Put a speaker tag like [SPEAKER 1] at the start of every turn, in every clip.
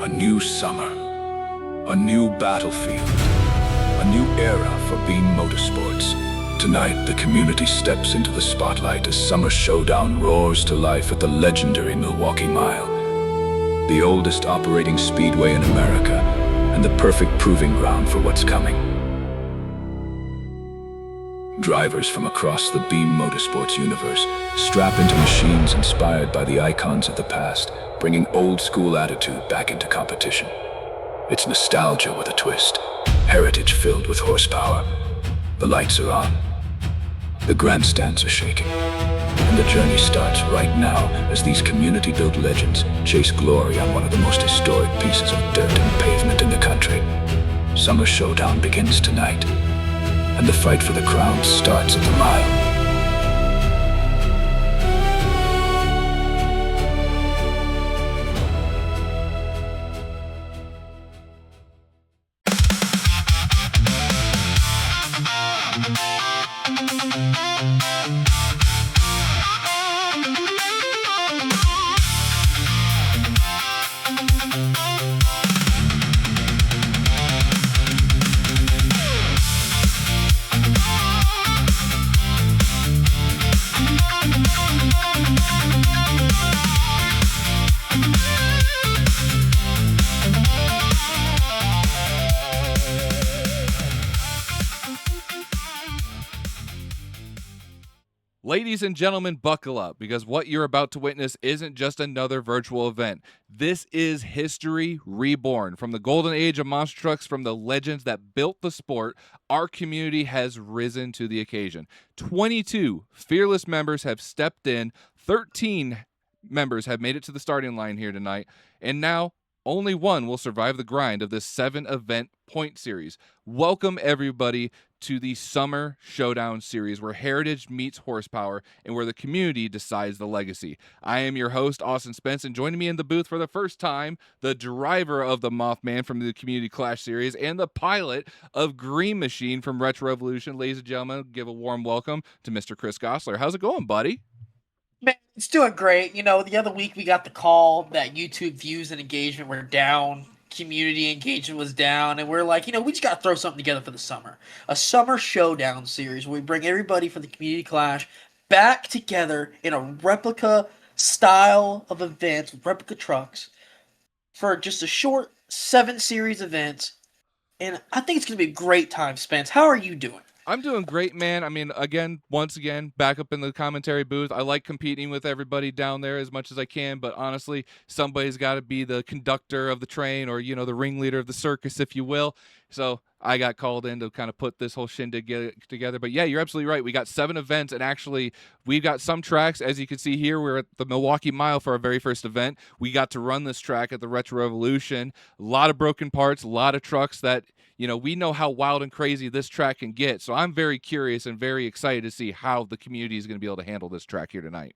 [SPEAKER 1] A new summer, a new battlefield, a new era for Beam Motorsports. Tonight, the community steps into the spotlight as Summer Showdown roars to life at the legendary Milwaukee Mile, the oldest operating speedway in America and the perfect proving ground for what's coming. Drivers from across the Beam Motorsports universe strap into machines inspired by the icons of the past, bringing old-school attitude back into competition. It's nostalgia with a twist, heritage filled with horsepower. The lights are on, the grandstands are shaking, and the journey starts right now as these community-built legends chase glory on one of the most historic pieces of dirt and pavement in the country. Summer Showdown begins tonight, and the fight for the crown starts at the mile.
[SPEAKER 2] Ladies and gentlemen, buckle up, because what you're about to witness isn't just another virtual event. This is history reborn. From the golden age of monster trucks, from the legends that built the sport, our community has risen to the occasion. 22 fearless members have stepped in, 13 members have made it to the starting line here tonight, and now only one will survive the grind of this 7-event point series. Welcome, everybody, to the Summer Showdown series, where heritage meets horsepower and where the community decides the legacy. I am your host, Austin Spence, and joining me in the booth for the first time, the driver of the Mothman from the Community Clash series and the pilot of Green Machine from Retro Revolution. Ladies and gentlemen, give a warm welcome to Mr. Chris Gossler. How's it going, buddy?
[SPEAKER 3] Man, it's doing great. You know, the other week we got the call that YouTube views and engagement were down, community engagement was down, and we're like, you know, we just got to throw something together for the summer. A Summer Showdown series where we bring everybody from the Community Clash back together in a replica style of events with replica trucks for just a short 7-series event. And I think it's going to be a great time, Spence. How are you doing?
[SPEAKER 2] I'm doing great, man. I mean, once again, back up in the commentary booth. I like competing with everybody down there as much as I can, but honestly, somebody's got to be the conductor of the train, or, you know, the ringleader of the circus, if you will. So I got called in to kind of put this whole shindig together. But yeah, you're absolutely right. We got 7 events, and actually, we've got some tracks. As you can see here, we're at the Milwaukee Mile for our very first event. We got to run this track at the Retro Revolution. A lot of broken parts, a lot of trucks that, you know, we know how wild and crazy this track can get. So I'm very curious and very excited to see how the community is going to be able to handle this track here tonight.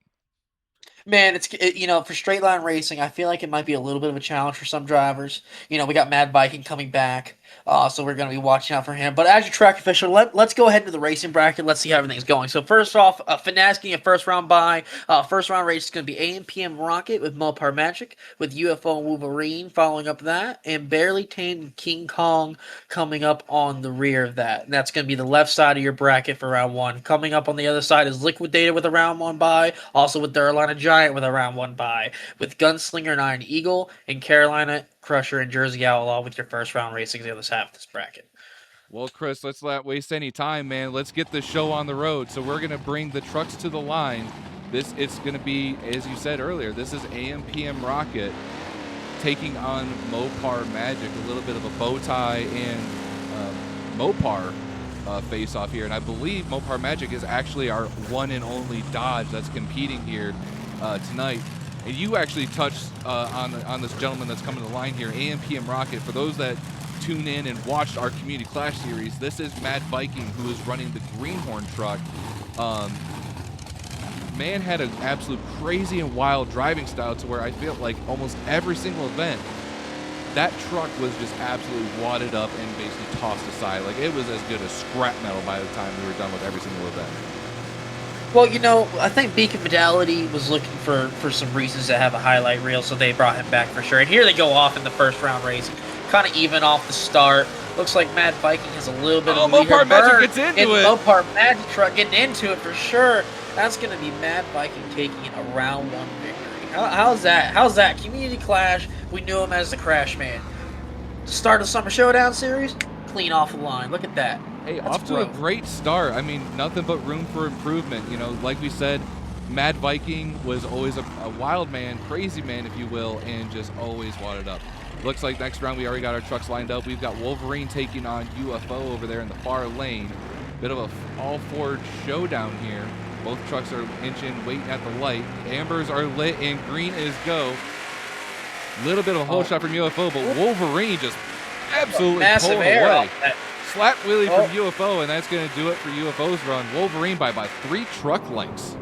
[SPEAKER 3] Man, you know, for straight line racing, I feel like it might be a little bit of a challenge for some drivers. You know, we got Mad Viking coming back, so we're going to be watching out for him. But as your track official, let's go ahead to the racing bracket. Let's see how everything's going. So first off, Finaz getting a first round bye. First round race is going to be AM/PM Rocket with Mopar Magic, with UFO and Wolverine following up that, and Barely Tamed King Kong coming up on the rear of that. And that's going to be the left side of your bracket for round 1. Coming up on the other side is Liquidator with a round 1 bye, also with Carolina Giant with a round 1 bye, with Gunslinger and Iron Eagle, and Carolina Crusher and Jersey Outlaw with your first round racing the other half of this bracket.
[SPEAKER 2] Well, Chris, let's not waste any time, man. Let's get this show on the road. So we're going to bring the trucks to the line. It's going to be, as you said earlier, this is AM/PM Rocket taking on Mopar Magic, a little bit of a bow tie and Mopar face-off here. And I believe Mopar Magic is actually our one and only Dodge that's competing here tonight. And you actually touched on this gentleman that's coming to the line here, AM/PM Rocket. For those that tune in and watched our Community Clash series, this is Mad Viking, who is running the Greenhorn truck. Man had an absolute crazy and wild driving style to where I feel like almost every single event, that truck was just absolutely wadded up and basically tossed aside. Like, it was as good as scrap metal by the time we were done with every single event.
[SPEAKER 3] Well, I think Beacon Medality was looking for some reasons to have a highlight reel, so they brought him back for sure. And here they go off in the first round race, kind of even off the start. Looks like Mad Viking has a little bit of a lead here.
[SPEAKER 2] Mopar Magic gets into it.
[SPEAKER 3] Mopar Magic truck getting into it for sure. That's going to be Mad Viking taking a round 1 victory. How's that? How's that? Community Clash. We knew him as the Crash Man. Start of Summer Showdown series, clean off the line. Look at that.
[SPEAKER 2] Hey,
[SPEAKER 3] That's
[SPEAKER 2] off to a great start. I mean, nothing but room for improvement. Like we said, Mad Viking was always a wild man, crazy man, if you will, and just always wadded up. Looks like next round we already got our trucks lined up. We've got Wolverine taking on UFO over there in the far lane. Bit of a all-Ford showdown here. Both trucks are inching, waiting at the light. Ambers are lit and green is go. Little bit of a hole shot from UFO, but Wolverine just absolutely pulling away. Slap wheelie from UFO, and that's going to do it for UFO's run. Wolverine by 3 truck lengths.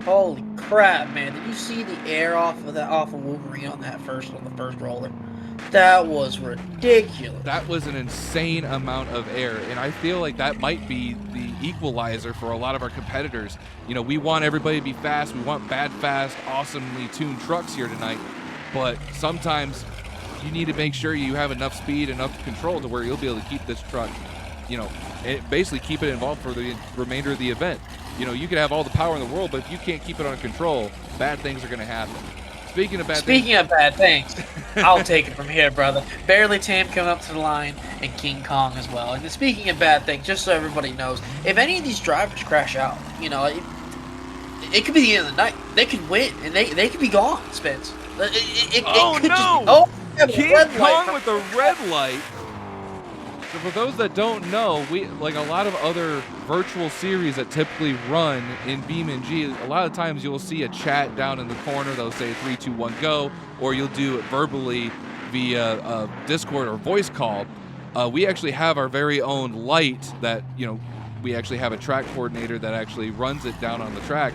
[SPEAKER 3] Holy crap, man! Did you see the air off of Wolverine on the first roller? That was ridiculous.
[SPEAKER 2] That was an insane amount of air, and I feel like that might be the equalizer for a lot of our competitors. We want everybody to be fast. We want bad, fast, awesomely tuned trucks here tonight, but sometimes you need to make sure you have enough speed, enough control to where you'll be able to keep this truck, basically keep it involved for the remainder of the event. You could have all the power in the world, but if you can't keep it under control, bad things are going to happen. Speaking of bad things,
[SPEAKER 3] I'll take it from here, brother. Barely Tam coming up to the line, and King Kong as well. And speaking of bad things, just so everybody knows, if any of these drivers crash out, it could be the end of the night. They could win, and they could be gone, Spence. It could just be,
[SPEAKER 2] King Kong with the red light. So for those that don't know, we like a lot of other virtual series that typically run in BeamNG. A lot of times you'll see a chat down in the corner. They'll say 3, 2, 1, go, or you'll do it verbally via Discord or voice call. We actually have our very own light that we actually have a track coordinator that actually runs it down on the track,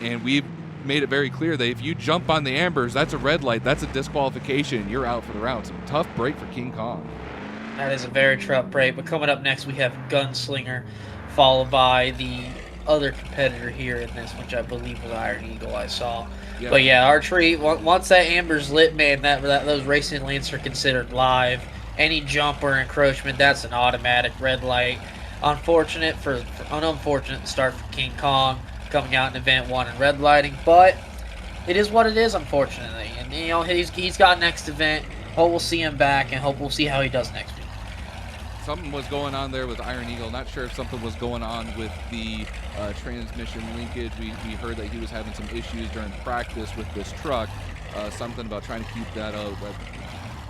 [SPEAKER 2] and we've made it very clear that if you jump on the ambers, that's a red light, that's a disqualification. You're out for the round. So tough break for King Kong.
[SPEAKER 3] That is a very tough break. But coming up next, we have Gunslinger, followed by the other competitor here in this, which I believe was Iron Eagle. I saw. Yeah. But yeah, archery. Once that amber's lit, man, those racing lanes are considered live. Any jump or encroachment, that's an automatic red light. Unfortunate start for King Kong coming out in event 1 and red lighting, but it is what it is, unfortunately. And he's got next event. Hope we'll see him back, and hope we'll see how he does next week.
[SPEAKER 2] Something was going on there with Iron Eagle. Not sure if something was going on with the transmission linkage. We heard that he was having some issues during practice with this truck. Something about trying to keep that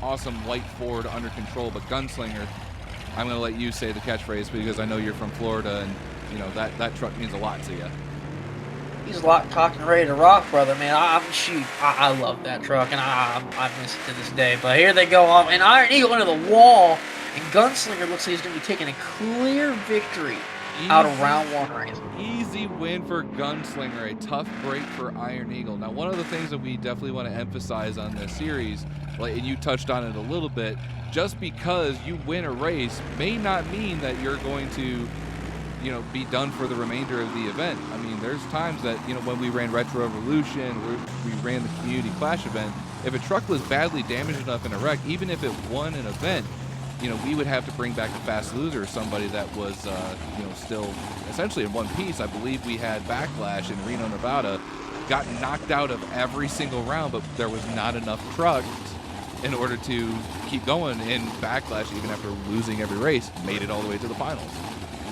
[SPEAKER 2] awesome white Ford under control. But Gunslinger, I'm going to let you say the catchphrase because I know you're from Florida, and that truck means a lot to you.
[SPEAKER 3] He's a lot cocked and ready to rock, brother, man. I love that truck, and I miss it to this day. But here they go off, and Iron Eagle into the wall, and Gunslinger looks like he's going to be taking a clear victory out of round 1 race.
[SPEAKER 2] Easy win for Gunslinger, a tough break for Iron Eagle. Now, one of the things that we definitely want to emphasize on this series, and you touched on it a little bit, just because you win a race may not mean that you're going to be done for the remainder of the event. I mean, there's times that, when we ran Retro Evolution, we ran the Community Clash event, if a truck was badly damaged enough in a wreck, even if it won an event, we would have to bring back a fast loser, somebody that was, still essentially in one piece. I believe we had Backlash in Reno, Nevada, got knocked out of every single round, but there was not enough trucks in order to keep going, and Backlash, even after losing every race, made it all the way to the finals.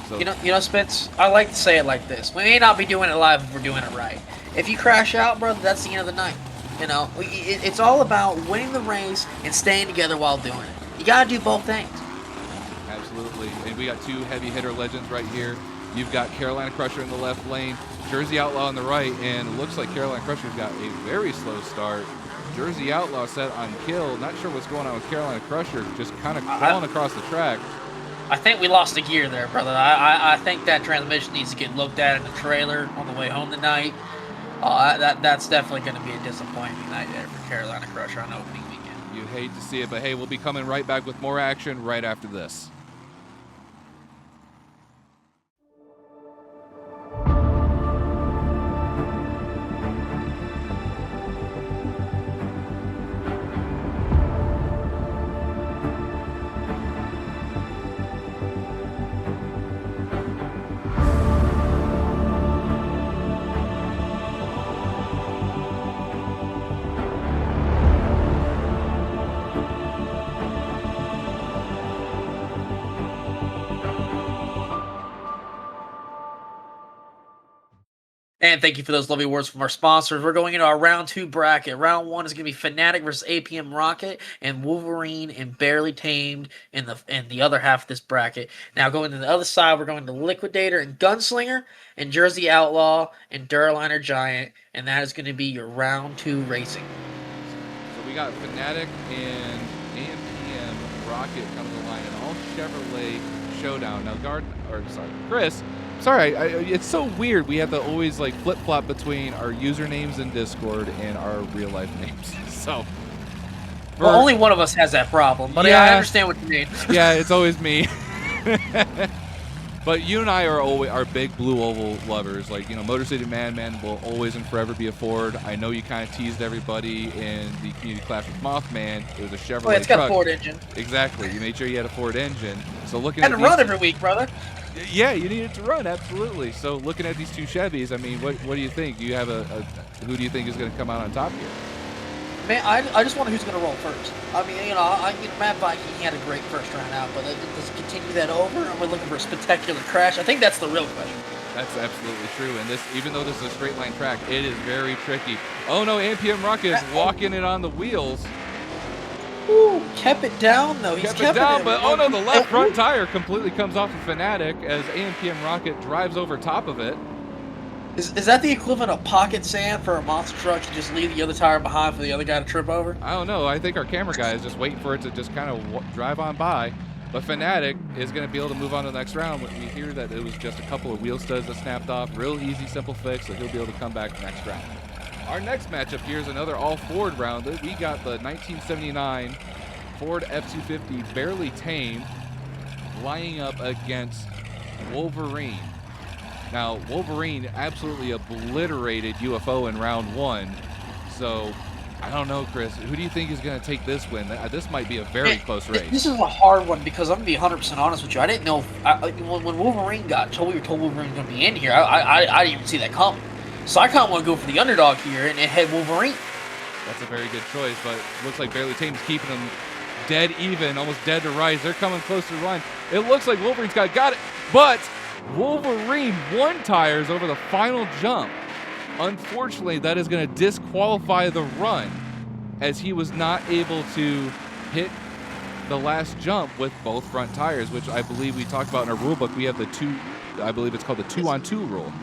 [SPEAKER 2] So,
[SPEAKER 3] Spence, I like to say it like this. We may not be doing it live if we're doing it right. If you crash out, brother, that's the end of the night. It's all about winning the race and staying together while doing it. You got to do both things.
[SPEAKER 2] Absolutely. And we got 2 heavy hitter legends right here. You've got Carolina Crusher in the left lane, Jersey Outlaw on the right, and it looks like Carolina Crusher's got a very slow start. Jersey Outlaw set on kill. Not sure what's going on with Carolina Crusher, just kind of crawling across the track.
[SPEAKER 3] I think we lost a gear there, brother. I think that transmission needs to get looked at in the trailer on the way home tonight. That's definitely going to be a disappointing night there for Carolina Crusher on opening weekend.
[SPEAKER 2] You hate to see it, but hey, we'll be coming right back with more action right after this.
[SPEAKER 3] And thank you for those lovely words from our sponsors. We're going into our round 2 bracket. Round 1 is going to be Fnatic versus APM Rocket and Wolverine and Barely Tamed in the other half of this bracket. Now going to the other side, we're going to Liquidator and Gunslinger and Jersey Outlaw and Durliner Giant, and that is going to be your round 2 racing.
[SPEAKER 2] So we got Fnatic and APM Rocket coming to the line, and all Chevrolet Showdown. Now, Chris. Sorry, it's so weird. We have to always like flip-flop between our usernames in Discord and our real-life names. So,
[SPEAKER 3] well, only one of us has that problem, but yeah, I understand what you mean.
[SPEAKER 2] Yeah, it's always me. But you and I are big Blue Oval lovers. Like, Motor City Man will always and forever be a Ford. I know you kind of teased everybody in the community clash with Mothman. It was a Chevrolet truck.
[SPEAKER 3] It's got a Ford engine.
[SPEAKER 2] Exactly. You made sure you had a Ford engine. So looking
[SPEAKER 3] at run every week, brother.
[SPEAKER 2] Yeah, you need it to run, absolutely. So looking at these two Chevys, I mean, what do you think? Do you have who do you think is going to come out on top here?
[SPEAKER 3] Man, I just wonder who's going to roll first. I mean, Matt Viking, he had a great first round out, but does he continue that over, and we're looking for a spectacular crash? I think that's the real question.
[SPEAKER 2] That's absolutely true, and even though this is a straight line track, it is very tricky. Oh no, APM Rocket is walking it on the wheels.
[SPEAKER 3] Ooh, kept it down though. He's kept it down,
[SPEAKER 2] but oh no, the left front tire completely comes off of Fnatic as APM Rocket drives over top of it.
[SPEAKER 3] Is that the equivalent of pocket sand for a monster truck to just leave the other tire behind for the other guy to trip over?
[SPEAKER 2] I don't know. I think our camera guy is just waiting for it to just kind of drive on by. But Fnatic is going to be able to move on to the next round. We hear that it was just a couple of wheel studs that snapped off. Real easy, simple fix, so he'll be able to come back next round. Our next matchup here is another all-Ford round. We got the 1979 Ford F-250 Barely Tamed lining up against Wolverine. Now, Wolverine absolutely obliterated UFO in round 1. So, I don't know, Chris. Who do you think is going to take this win? This might be a very close race.
[SPEAKER 3] This is a hard one because I'm going to be 100% honest with you. I didn't know when Wolverine got told Wolverine was going to be in here, I didn't even see that coming. So I kind of want to go for the underdog here and head Wolverine.
[SPEAKER 2] That's a very good choice, but looks like Barely Tamed is keeping them dead even, almost dead to rights. They're coming close to the line. It looks like Wolverine's got it, but Wolverine one tires over the final jump. Unfortunately, that is going to disqualify the run as he was not able to hit the last jump with both front tires, which I believe we talked about in our rule book. We have I believe it's called the 2-on-2 rule.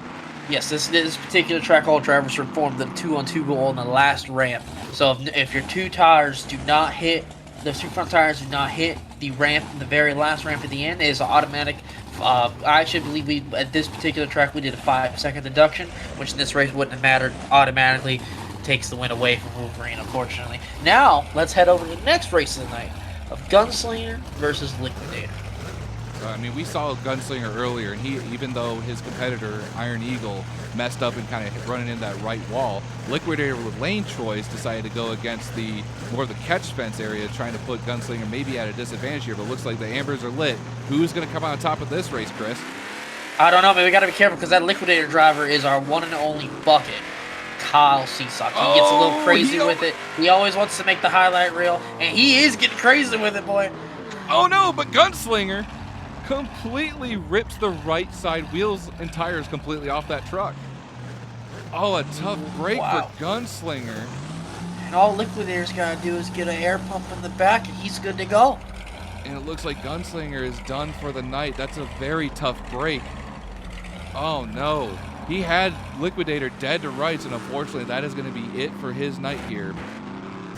[SPEAKER 3] Yes, this particular track, all drivers perform the 2-on-2 rule on the last ramp. So if your two tires do not hit, the two front tires do not hit the ramp, the very last ramp at the end, it is automatic. I actually believe at this particular track we did a 5-second deduction, which in this race wouldn't have mattered. Automatically takes the win away from Wolverine, unfortunately. Now let's head over to the next race of the night of Gunslinger versus Liquidator.
[SPEAKER 2] I mean, we saw Gunslinger earlier, and even though his competitor, Iron Eagle, messed up and kind of running in that right wall, Liquidator with lane choice decided to go against more of the catch fence area, trying to put Gunslinger maybe at a disadvantage here, but it looks like the Ambers are lit. Who's going to come on top of this race, Chris?
[SPEAKER 3] I don't know, man. We got to be careful because that Liquidator driver is our one and only bucket, Kyle Seasock. He gets a little crazy with it. He always wants to make the highlight reel, and he is getting crazy with it, boy.
[SPEAKER 2] Oh, no, but Gunslinger completely rips the right side wheels and tires completely off that truck. Oh, a tough break for Gunslinger.
[SPEAKER 3] And all Liquidator's got to do is get an air pump in the back, and he's good to go.
[SPEAKER 2] And it looks like Gunslinger is done for the night. That's a very tough break. Oh, no. He had Liquidator dead to rights, and unfortunately, that is going to be it for his night here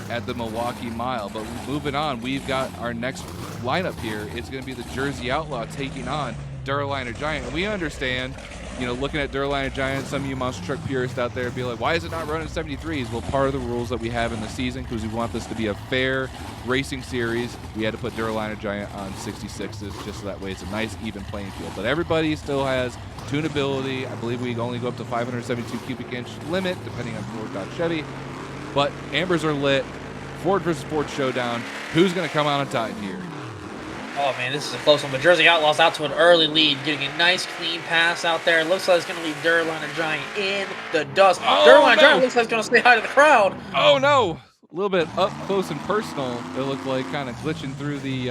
[SPEAKER 2] at the Milwaukee Mile. But moving on, we've got our next lineup here. It's going to be the Jersey Outlaw taking on Durliner Giant. And we understand, looking at Durliner Giant, some of you monster truck purists out there be like, why is it not running 73s? Well, part of the rules that we have in the season, because we want this to be a fair racing series, we had to put Durliner Giant on 66s just so that way it's a nice, even playing field. But everybody still has tunability. I believe we only go up to 572 cubic inch limit, depending on Ford, Dodge, Chevy. But Ambers are lit. Ford versus Ford showdown. Who's going to come out on top here?
[SPEAKER 3] Oh, man, this is a close one. But Jersey Outlaws out to an early lead, getting a nice, clean pass out there. Looks like it's going to leave Durliner Giant in the dust. Durliner Giant looks like it's going to stay high to the crowd.
[SPEAKER 2] Oh, no. A little bit up close and personal. It looked like kind of glitching through the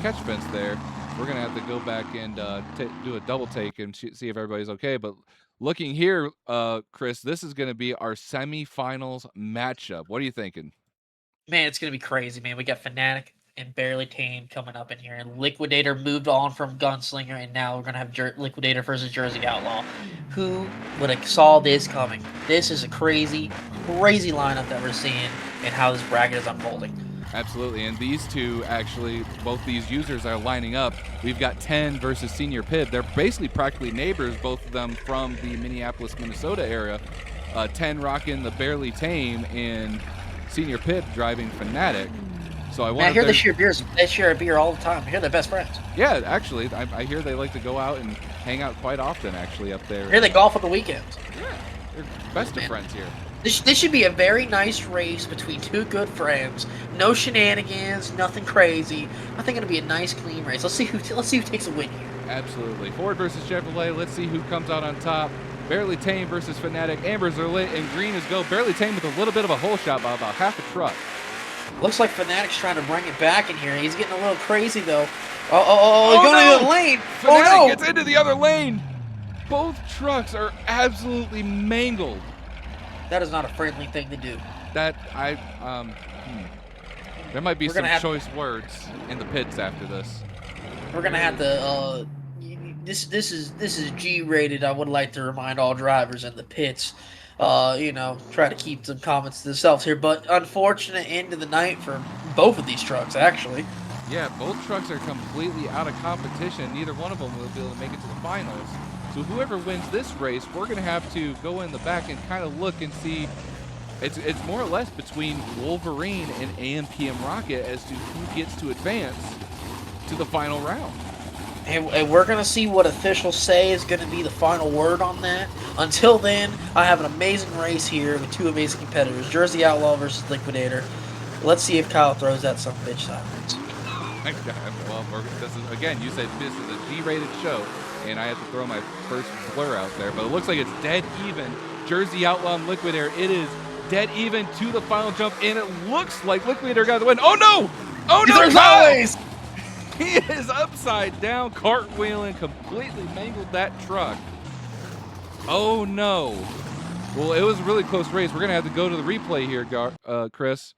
[SPEAKER 2] catch fence there. We're going to have to go back and do a double take and see if everybody's okay. But Looking here, Chris, this is going to be our semifinals matchup. What are you thinking?
[SPEAKER 3] Man, it's gonna be crazy, man. We got Fnatic and Barely Tame coming up in here, and Liquidator moved on from Gunslinger, and now we're gonna have Liquidator versus Jersey Outlaw. Who would have saw this coming? This is a crazy, crazy lineup that we're seeing, and how this bracket is unfolding.
[SPEAKER 2] Absolutely, and these two actually, both these users are lining up. We've got 10 versus Senior Pib. They're basically practically neighbors, both of them from the Minneapolis, Minnesota area. 10 rocking the Barely Tame, and Senior Pib driving Fnatic. So I
[SPEAKER 3] Man, I hear they share a beer all the time. I hear they're best friends.
[SPEAKER 2] Yeah, actually, I hear they like to go out and hang out quite often, actually, up there.
[SPEAKER 3] I hear they golf on the weekends.
[SPEAKER 2] Yeah, they're best of friends here.
[SPEAKER 3] This should be a very nice race between two good friends. No shenanigans, nothing crazy. I think it'll be a nice, clean race. Let's see who takes a win here.
[SPEAKER 2] Absolutely. Ford versus Chevrolet. Let's see who comes out on top. Barely Tame versus Fnatic. Ambers are lit and green is go. Barely Tame with a little bit of a hole shot by about half a truck.
[SPEAKER 3] Looks like Fnatic's trying to bring it back in here. He's getting a little crazy though. Oh, going to the other lane.
[SPEAKER 2] Fnatic gets into the other lane. Both trucks are absolutely mangled.
[SPEAKER 3] That is not a friendly thing to do.
[SPEAKER 2] There might be some choice words in the pits after this.
[SPEAKER 3] We're gonna have to. This is G-rated. I would like to remind all drivers in the pits. Try to keep some comments to themselves here. But unfortunate end of the night for both of these trucks, actually.
[SPEAKER 2] Yeah, both trucks are completely out of competition. Neither one of them will be able to make it to the finals. So whoever wins this race, we're going to have to go in the back and kind of look and see. It's more or less between Wolverine and AMPM Rocket as to who gets to advance to the final round.
[SPEAKER 3] And we're going to see what officials say is going to be the final word on that. Until then, I have an amazing race here with two amazing competitors, Jersey Outlaw versus Liquidator. Let's see if Kyle throws that son of a bitch sideways.
[SPEAKER 2] Well, again, you said this is a G-rated show, and I have to throw my first blur out there, but it looks like it's dead even. Jersey Outlaw and Liquidator, it is dead even to the final jump, and it looks like Liquidator got the win. Oh no! Oh no!
[SPEAKER 3] There's always!
[SPEAKER 2] He is upside down, cartwheeling, completely mangled that truck. Oh no. Well, it was a really close race. We're going to have to go to the replay here, Chris.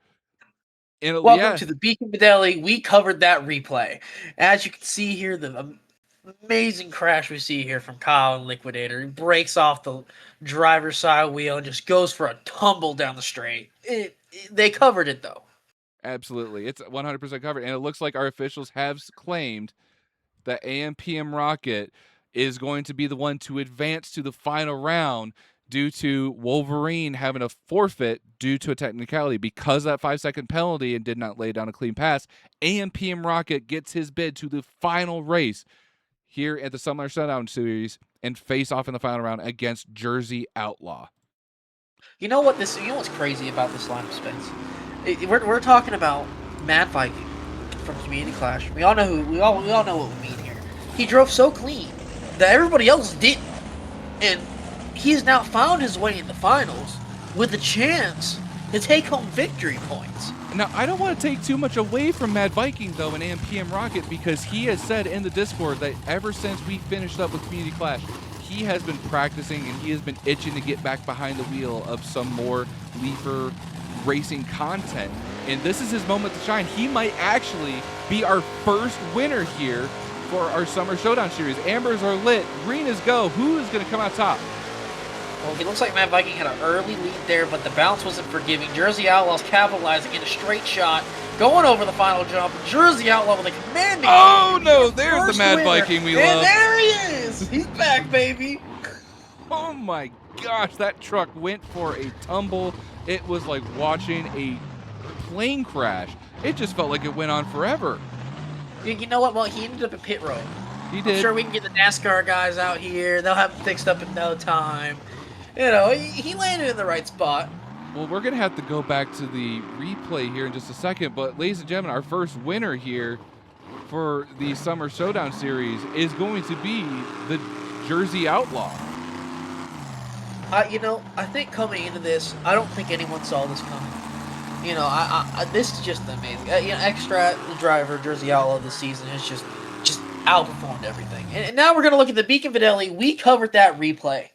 [SPEAKER 3] Welcome to the Beacon Fidelity. We covered that replay. As you can see here, the amazing crash we see here from Kyle and Liquidator. He breaks off the driver's side wheel and just goes for a tumble down the straight. They covered it, though.
[SPEAKER 2] Absolutely. It's 100% covered. And it looks like our officials have claimed that AMPM Rocket is going to be the one to advance to the final round due to Wolverine having a forfeit due to a technicality. Because of that 5-second penalty and did not lay down a clean pass, AMPM Rocket gets his bid to the final race here at the Summer Showdown Series and face off in the final round against Jersey Outlaw.
[SPEAKER 3] You know what's crazy about this line of space? We're talking about Mad Viking from Community Clash. We all know we all know what we mean here. He drove so clean that everybody else didn't, and he's now found his way in the finals with a chance to take home victory points.
[SPEAKER 2] Now, I don't want to take too much away from Mad Viking, though, and AMPM Rocket, because he has said in the Discord that ever since we finished up with Community Clash, he has been practicing and he has been itching to get back behind the wheel of some more Leafer racing content. And this is his moment to shine. He might actually be our first winner here for our Summer Showdown Series. Ambers are lit. Green is go. Who is going to come out top?
[SPEAKER 3] Well, it looks like Mad Viking had an early lead there, but the bounce wasn't forgiving. Jersey Outlaws capitalizing in a straight shot, going over the final jump. Jersey Outlaw with a commanding.
[SPEAKER 2] Oh no! There's the Mad Viking we love.
[SPEAKER 3] And there he is. He's back, baby.
[SPEAKER 2] Oh my gosh! That truck went for a tumble. It was like watching a plane crash. It just felt like it went on forever.
[SPEAKER 3] You know what? Well, he ended up in pit road.
[SPEAKER 2] He did.
[SPEAKER 3] I'm sure we can get the NASCAR guys out here. They'll have him fixed up in no time. He landed in the right spot.
[SPEAKER 2] Well, we're going to have to go back to the replay here in just a second. But, ladies and gentlemen, our first winner here for the Summer Showdown Series is going to be the Jersey Outlaw.
[SPEAKER 3] I think coming into this, I don't think anyone saw this coming. This is just amazing. Extra driver Jersey Outlaw this season has just outperformed everything. And now we're going to look at the Beacon Fidelity. We covered that replay.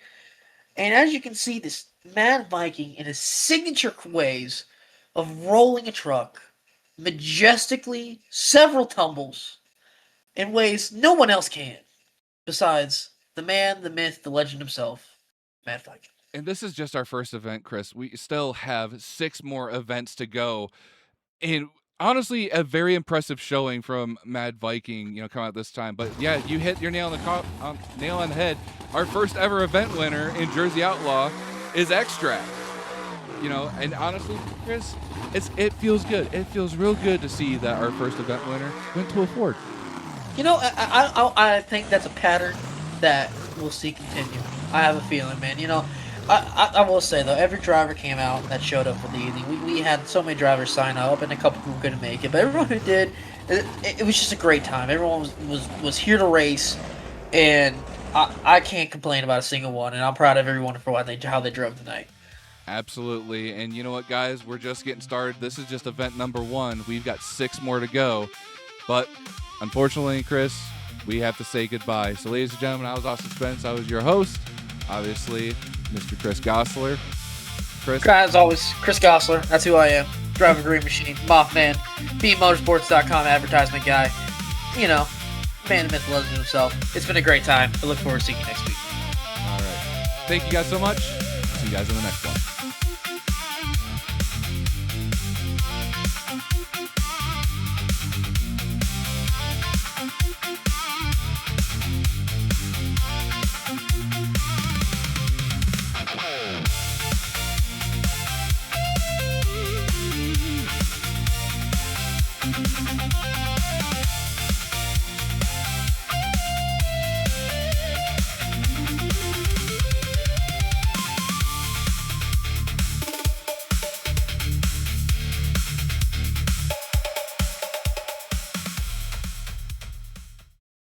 [SPEAKER 3] And as you can see, this Mad Viking in his signature ways of rolling a truck majestically, several tumbles, in ways no one else can, besides the man, the myth, the legend himself, Mad Viking.
[SPEAKER 2] And this is just our first event, Chris. We still have 6 more events to go. And honestly, a very impressive showing from Mad Viking, coming out this time. But yeah, you hit your nail on the head. Our first ever event winner in Jersey Outlaw is Extract. And honestly, Chris, it feels good. It feels real good to see that our first event winner went to a Ford.
[SPEAKER 3] I think that's a pattern that we'll see continue. I have a feeling, man. I will say though, every driver came out that showed up for the evening. We had so many drivers sign up, and a couple who couldn't make it, but everyone who did, it was just a great time. Everyone was here to race, and I can't complain about a single one. And I'm proud of everyone for how they drove tonight.
[SPEAKER 2] Absolutely. And you know what, guys? We're just getting started. This is just event number 1. We've got 6 more to go. But unfortunately, Chris, we have to say goodbye. So, ladies and gentlemen, I was Austin Spence. I was your host, obviously, Mr. Chris Gossler. Chris?
[SPEAKER 3] As always, Chris Gossler. That's who I am. Drive a green machine. Mothman. BeamNG.drive advertisement guy. Man, the myth, legend himself. It's been a great time. I look forward to seeing you next week.
[SPEAKER 2] All right. Thank you guys so much. See you guys in the next one.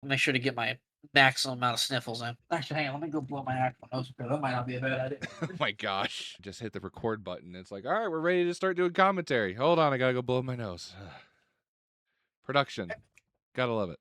[SPEAKER 3] Make sure to get my maximum amount of sniffles in. Actually, hang on. Let me go blow my actual nose because that might not be a bad idea.
[SPEAKER 2] Oh my gosh. Just hit the record button. It's like, all right, we're ready to start doing commentary. Hold on, I gotta go blow my nose. Production. Gotta love it.